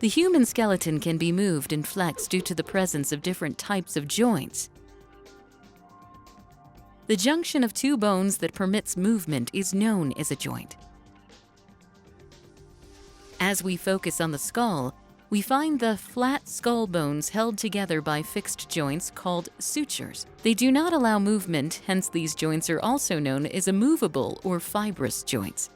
The human skeleton can be moved and flexed due to the presence of different types of joints. The junction of two bones that permits movement is known as a joint. As we focus on the skull, we find the flat skull bones held together by fixed joints called sutures. They do not allow movement, hence these joints are also known as immovable or fibrous joints.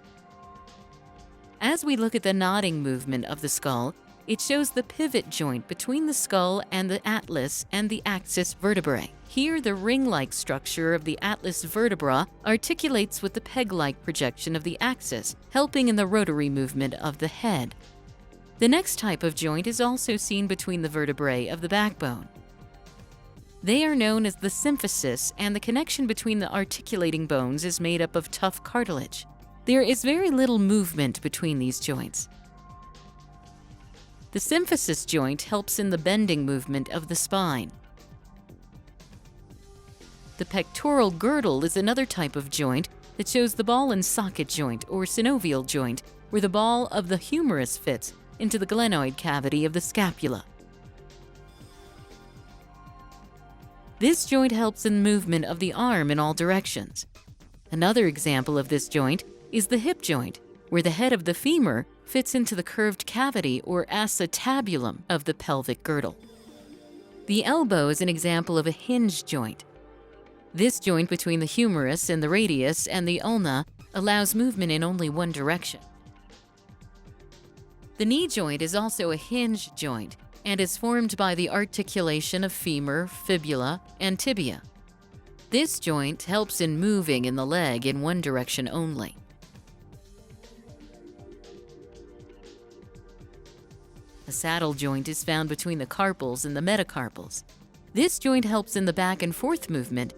As we look at the nodding movement of the skull, it shows the pivot joint between the skull and the atlas and the axis vertebrae. Here, the ring-like structure of the atlas vertebra articulates with the peg-like projection of the axis, helping in the rotary movement of the head. The next type of joint is also seen between the vertebrae of the backbone. They are known as the symphysis, and the connection between the articulating bones is made up of tough cartilage. There is very little movement between these joints. The symphysis joint helps in the bending movement of the spine. The pectoral girdle is another type of joint that shows the ball and socket joint or synovial joint, where the ball of the humerus fits into the glenoid cavity of the scapula. This joint helps in movement of the arm in all directions. Another example of this joint is the hip joint, where the head of the femur fits into the curved cavity or acetabulum of the pelvic girdle. The elbow is an example of a hinge joint. This joint between the humerus and the radius and the ulna allows movement in only one direction. The knee joint is also a hinge joint and is formed by the articulation of femur, fibula, and tibia. This joint helps in moving in the leg in one direction only. A saddle joint is found between the carpals and the metacarpals. This joint helps in the back and forth movement